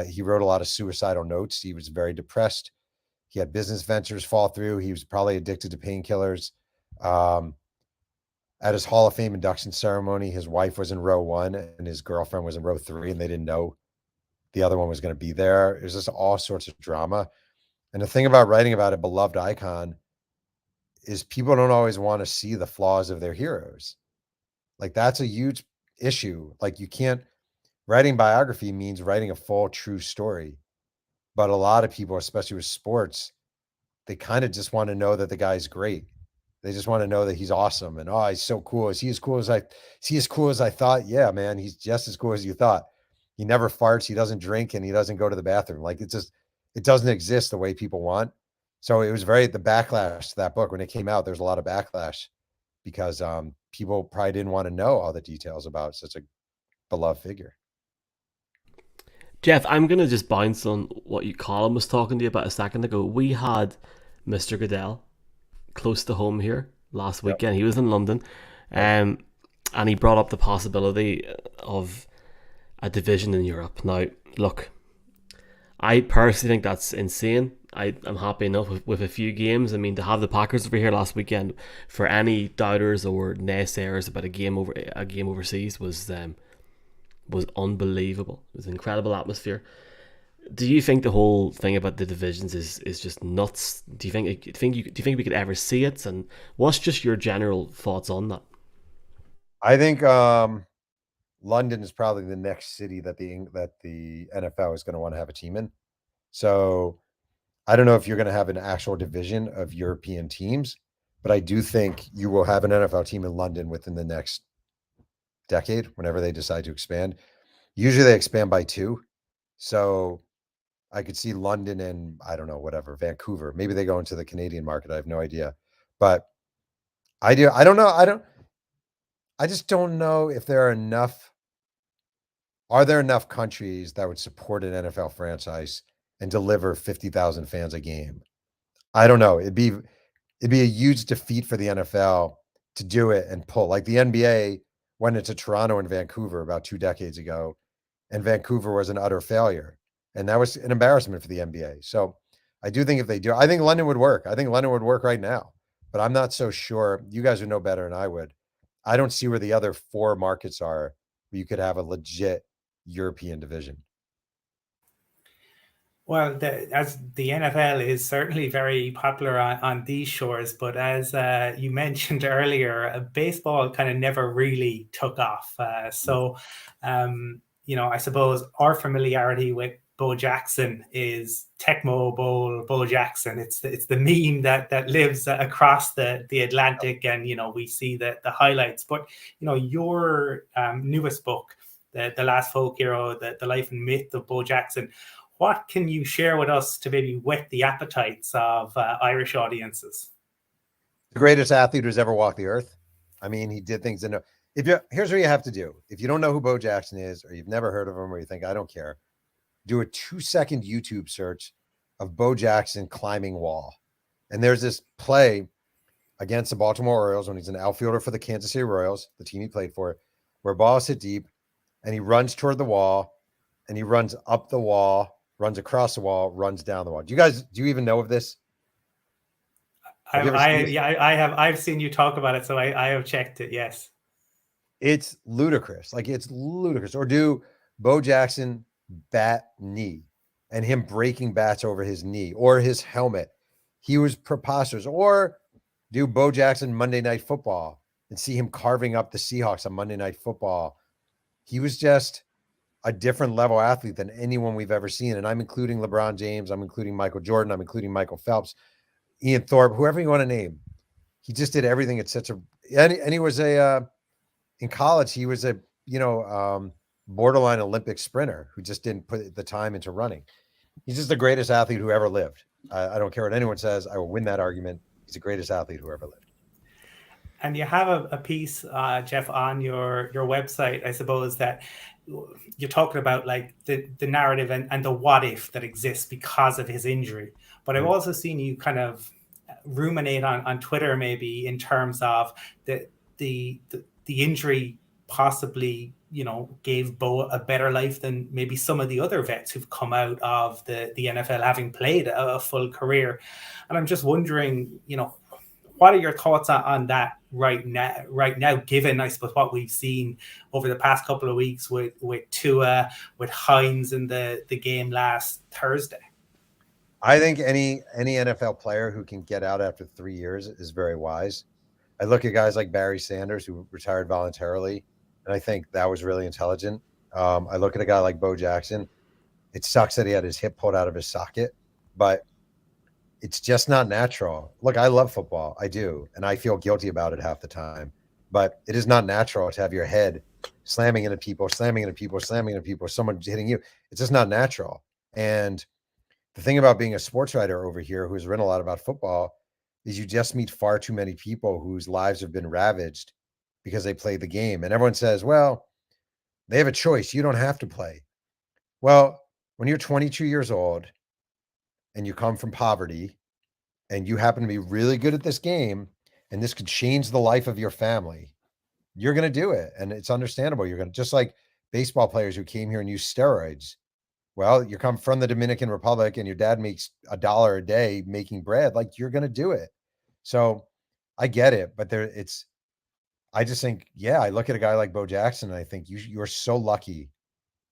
He wrote a lot of suicidal notes. He was very depressed. He had business ventures fall through. He was probably addicted to painkillers. At his Hall of Fame induction ceremony, his wife was in row 1 and his girlfriend was in row 3, and they didn't know the other one was going to be there. It was just all sorts of drama. And the thing about writing about a beloved icon is people don't always want to see the flaws of their heroes. Like that's a huge issue. Like you can't, writing biography means writing a full, true story. But a lot of people, especially with sports, they kind of just want to know that the guy's great. They just want to know that he's awesome. And, oh, he's so cool. Is he as cool as I thought? Yeah, man, he's just as cool as you thought. He never farts. He doesn't drink and he doesn't go to the bathroom. Like it doesn't exist the way people want. So it was the backlash to that book when it came out. There's a lot of backlash because people probably didn't want to know all the details about such a beloved figure. Jeff, I'm going to just bounce on what Colin was talking to you about a second ago. We had Mr. Goodell close to home here last weekend. Yep. He was in London, and he brought up the possibility of a division in Europe. Now, look, I personally think that's insane. I'm happy enough with a few games. I mean, to have the Packers over here last weekend, for any doubters or naysayers about a game overseas was unbelievable. It was an incredible atmosphere. Do you think the whole thing about the divisions is just nuts? Do you think we could ever see it? And what's just your general thoughts on that? I think London is probably the next city that the NFL is going to want to have a team in. So I don't know if you're going to have an actual division of European teams, but I do think you will have an NFL team in London within the next decade, whenever they decide to expand. Usually they expand by 2. So I could see London and Vancouver. Maybe they go into the Canadian market. I have no idea. But I don't know. I just don't know if there are enough. Are there enough countries that would support an NFL franchise and deliver 50,000 fans a game? I don't know. It'd be a huge defeat for the NFL to do it and pull. Like the NBA went into Toronto and Vancouver about 2 decades ago, and Vancouver was an utter failure. And that was an embarrassment for the NBA. So I do think if they do, I think London would work. I think London would work right now, but I'm not so sure. You guys would know better than I would. I don't see where the other 4 markets are where you could have a legit European division. Well, as the NFL is certainly very popular on these shores, but as you mentioned earlier, baseball kind of never really took off. I suppose our familiarity with Bo Jackson is Tecmo Bowl, Bo Jackson. It's the meme that lives across the Atlantic, and we see the highlights. But your newest book, the Last Folk Hero, the life and myth of Bo Jackson. What can you share with us to maybe whet the appetites of Irish audiences? The greatest athlete who's ever walked the earth. I mean, he did things Here's what you have to do. If you don't know who Bo Jackson is, or you've never heard of him, or you think I don't care, do a 2-second YouTube search of Bo Jackson climbing wall. And there's this play against the Baltimore Orioles when he's an outfielder for the Kansas City Royals, the team he played for, where balls hit deep, and he runs toward the wall, and he runs up the wall, runs across the wall, runs down the wall. Do you even know of this? I've seen you talk about it, so I have checked it. Yes, it's ludicrous. Like, it's ludicrous. Or do Bo Jackson bat knee and him breaking bats over his knee or his helmet. He was preposterous. Or do Bo Jackson Monday Night Football and see him carving up the Seahawks on Monday Night Football. He was just a different level athlete than anyone we've ever seen. And I'm including LeBron James. I'm including Michael Jordan. I'm including Michael Phelps, Ian Thorpe, whoever you want to name. He just did everything at such a, and he was in college, he was a, borderline Olympic sprinter who just didn't put the time into running. He's just the greatest athlete who ever lived. I don't care what anyone says. I will win that argument. He's the greatest athlete who ever lived. And you have a piece, Jeff, on your website, I suppose, that you're talking about like the narrative and the what if that exists because of his injury. But I've also seen you kind of ruminate on Twitter, maybe in terms of the injury possibly, gave Bo a better life than maybe some of the other vets who've come out of the NFL having played a full career. And I'm just wondering, what are your thoughts on that right now, given, I suppose, what we've seen over the past couple of weeks with Tua, with Hines in the game last Thursday? I think any NFL player who can get out after 3 years is very wise. I look at guys like Barry Sanders, who retired voluntarily, and I think that was really intelligent. I look at a guy like Bo Jackson. It sucks that he had his hip pulled out of his socket, but it's just not natural. Look, I love football. I do. And I feel guilty about it half the time. But it is not natural to have your head slamming into people, someone hitting you. It's just not natural. And the thing about being a sports writer over here who's written a lot about football is you just meet far too many people whose lives have been ravaged because they played the game. And everyone says, well, they have a choice. You don't have to play. Well, when you're 22 years old and you come from poverty and you happen to be really good at this game and this could change the life of your family, you're going to do it. And it's understandable. You're going to, just like baseball players who came here and used steroids. Well, you come from the Dominican Republic and your dad makes $1 a day making bread, like, you're going to do it. So I get it, but I just think, I look at a guy like Bo Jackson and I think you're so lucky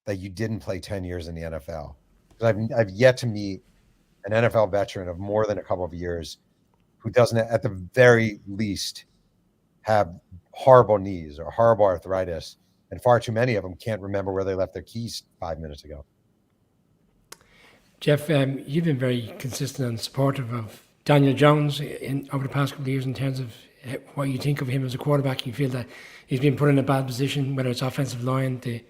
that you didn't play 10 years in the NFL. Because I've yet to meet an NFL veteran of more than a couple of years who doesn't, at the very least, have horrible knees or horrible arthritis. And far too many of them can't remember where they left their keys 5 minutes ago. Jeff, you've been very consistent and supportive of Daniel Jones over the past couple of years in terms of what you think of him as a quarterback. You feel that he's been put in a bad position, whether it's offensive line, the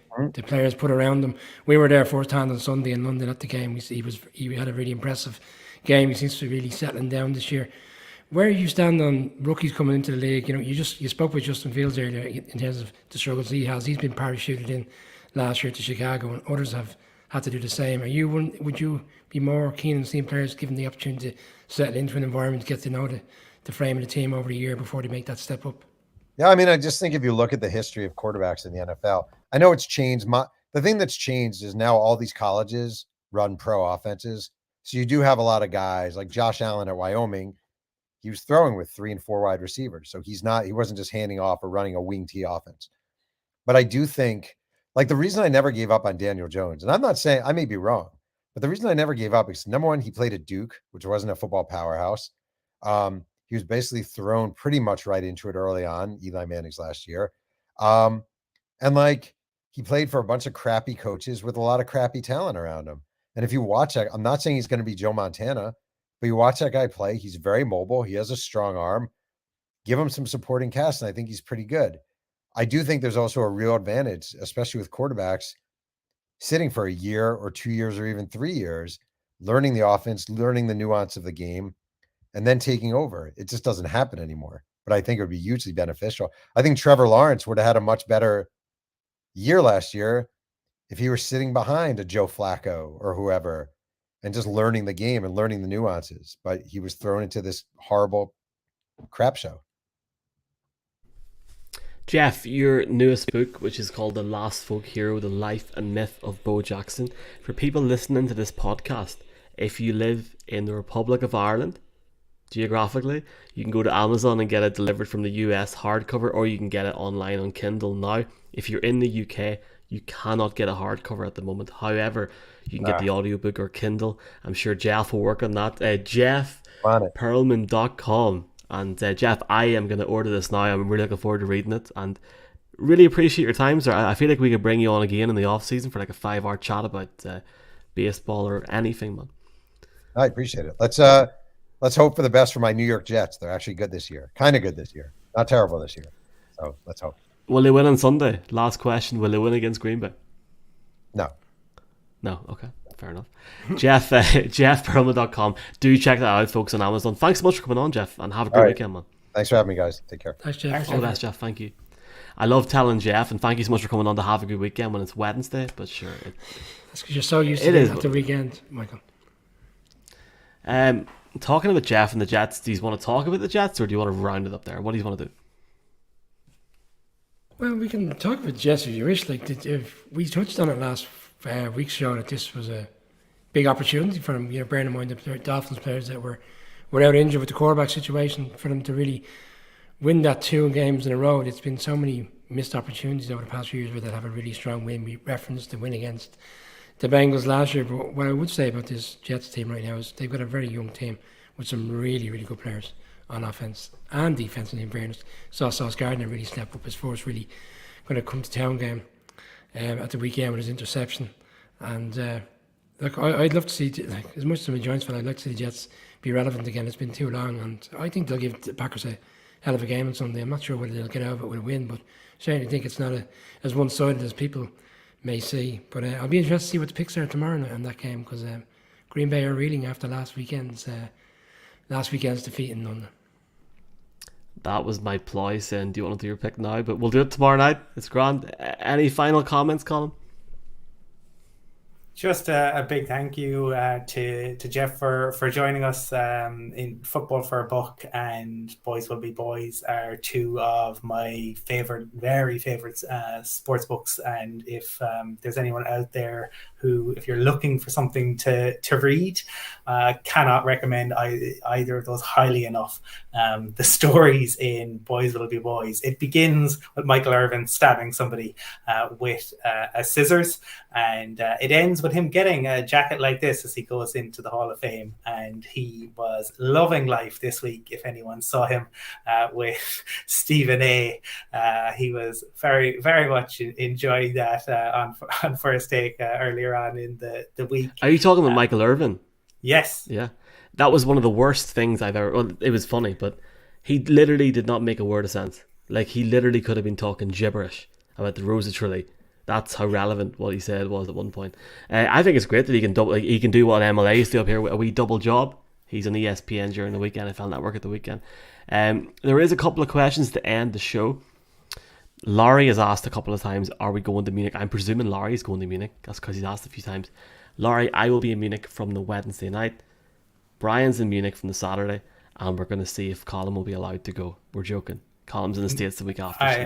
players put around him. We were there firsthand on Sunday in London at the game. He had a really impressive game. He seems to be really settling down this year. Where you stand on rookies coming into the league? You spoke with Justin Fields earlier in terms of the struggles he has. He's been parachuted in last year to Chicago, and others have had to do the same. Would you be more keen on seeing players given the opportunity to settle into an environment, get to know the frame of the team over the year before they make that step up? Yeah, I mean, I just think if you look at the history of quarterbacks in the NFL, I know it's changed. The thing that's changed is now all these colleges run pro offenses. So you do have a lot of guys like Josh Allen at Wyoming. He was throwing with 3 and 4 wide receivers. So he wasn't just handing off or running a wing T offense. But I do think, like, the reason I never gave up on Daniel Jones, and I'm not saying, I may be wrong, but the reason I never gave up is, number one, he played at Duke, which wasn't a football powerhouse. He was basically thrown pretty much right into it early on, Eli Manning's last year. And like, he played for a bunch of crappy coaches with a lot of crappy talent around him. And if you watch that, I'm not saying he's going to be Joe Montana, but you watch that guy play, he's very mobile. He has a strong arm. Give him some supporting cast, and I think he's pretty good. I do think there's also a real advantage, especially with quarterbacks, sitting for a year or 2 years or even 3 years, learning the offense, learning the nuance of the game, and then taking over. It just doesn't happen anymore. but I think it would be hugely beneficial. I think Trevor Lawrence would have had a much better year last year if he were sitting behind a Joe Flacco or whoever and just learning the game and learning the nuances. But he was thrown into this horrible crap show. Jeff, your newest book, which is called The Last Folk Hero, The Life and Myth of Bo Jackson. For people listening to this podcast, if you live in the Republic of Ireland, geographically, you can go to Amazon and get it delivered from the US hardcover, or you can get it online on Kindle now. If you're in the UK, you cannot get a hardcover at the moment. However, you can get the audiobook or Kindle. I'm sure Jeff will work on that. JeffPearlman.com. And Jeff, I am going to order this now. I'm really looking forward to reading it, and really appreciate your time, sir. I feel like we could bring you on again in the off season for like a 5-hour chat about baseball or anything, man. I appreciate it. Let's hope for the best for my New York Jets. They're actually good this year. Kind of good this year. Not terrible this year. So let's hope. Will they win on Sunday? Last question. Will they win against Green Bay? No. No? Okay. Fair enough. Jeff, JeffPearlman.com. Do check that out, folks, on Amazon. Thanks so much for coming on, Jeff, and have a good weekend, man. Thanks for having me, guys. Take care. Thanks, Jeff. All the best, Jeff. Thank you. I love telling Jeff, and thank you so much for coming on to have a good weekend when it's Wednesday, but sure. That's because you're so used to it at the weekend, Michael. Talking about Jeff and the Jets, do you want to talk about the Jets, or do you want to round it up there? What do you want to do? Well, we can talk about Jets if you wish. Like, if we touched on it last week's show, that this was a big opportunity for them. You know, bearing in mind the Dolphins players that were out injured with the quarterback situation, for them to really win that 2 games in a row. It's been so many missed opportunities over the past few years where they'll have a really strong win. We referenced the win against the Bengals last year, but what I would say about this Jets team right now is they've got a very young team with some really, really good players on offense and defense. And in fairness, Sauce Gardner really stepped up his force, really going to come to town game at the weekend with his interception. And look, I'd love to see, like, as much as I'm a Giants fan, I'd like to see the Jets be relevant again. It's been too long, and I think they'll give the Packers a hell of a game on Sunday. I'm not sure whether they'll get out of it with a win, but certainly think it's not as one-sided as people may see. But I'll be interested to see what the picks are tomorrow night on that game, because Green Bay are reeling after last weekend's defeat in London. That was my ploy saying, do you want to do your pick now? But we'll do it tomorrow night. It's grand. Any final comments, Colin? Just a big thank you to Jeff for joining us in Football for a Buck and Boys Will Be Boys are 2 of my very favorite sports books. And if there's anyone out there who, if you're looking for something to read, cannot recommend either of those highly enough. The stories in Boys Will Be Boys, it begins with Michael Irvin stabbing somebody with a scissors, and it ends with him getting a jacket like this as he goes into the Hall of Fame. And he was loving life this week. If anyone saw him with Stephen A, he was very, very much enjoying that on First Take earlier on in the week. Are you talking about Michael Irvin? Yes. Yeah. That was one of the worst things I've ever... Well, it was funny, but he literally did not make a word of sense. Like, he literally could have been talking gibberish about the Rosa Trulli. That's how relevant what he said was at one point. I think it's great that he can do what MLA used to do up here, a wee double job. He's on ESPN during the weekend, NFL Network at the weekend. There is a couple of questions to end the show. Laurie has asked a couple of times, are we going to Munich? I'm presuming Laurie's going to Munich. That's because he's asked a few times. Laurie, I will be in Munich from the Wednesday night. Brian's in Munich from the Saturday. And we're going to see if Colin will be allowed to go. We're joking. Colin's in the States the week after. I'm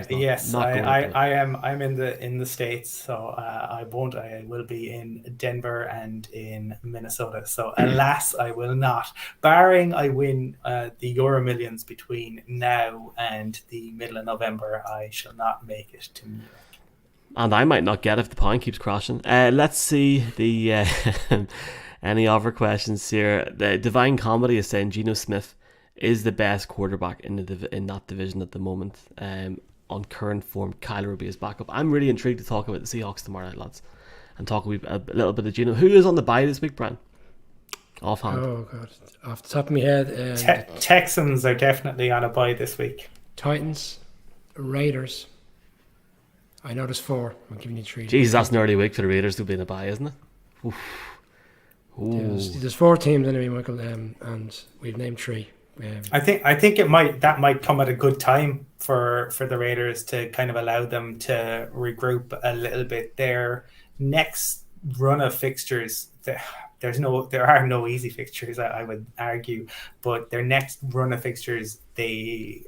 in the States, so I won't. I will be in Denver and in Minnesota. So alas, I will not. Barring I win the Euro Millions between now and the middle of November, I shall not make it to Munich. And I might not get it if the pound keeps crashing. Let's see the any other questions here. The Divine Comedy is saying Geno Smith is the best quarterback in that division at the moment. On current form, Kyler will be his backup. I'm really intrigued to talk about the Seahawks tomorrow night, lads, and talk a little bit of Geno. Who is on the bye this week, Brian? Offhand. Oh God, off the top of my head, Texans are definitely on a bye this week. Titans, Raiders. I know there's 4. I'm giving you 3. Jeez, that's an early week for the Raiders to be in a bye, isn't it? Oof. There's 4 teams anyway, Michael, and we've named 3. I think that might come at a good time for the Raiders to kind of allow them to regroup a little bit. Their next run of fixtures, there are no easy fixtures, I would argue, but their next run of fixtures, the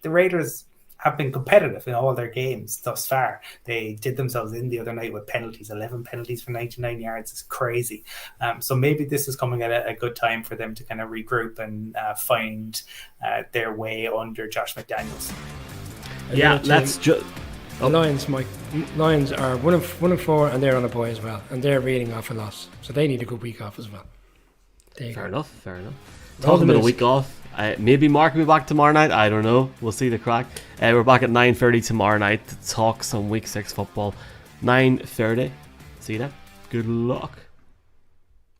Raiders have been competitive in all their games thus far. They did themselves in the other night with penalties. 11 penalties for 99 yards is crazy. So maybe this is coming at a good time for them to kind of regroup and find their way under Josh McDaniels. Yeah, let's just... The Lions, Mike. Lions are 1-4, and they're on a bye as well, and they're reeling off a loss, so they need a good week off as well. Fair enough. Talking about a week off. Maybe Mark will be back tomorrow night. I don't know. We'll see the crack. We're back at 9:30 tomorrow night to talk some Week 6 football. 9:30. See you then. Good luck.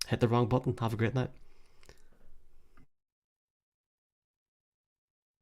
Hit the wrong button. Have a great night.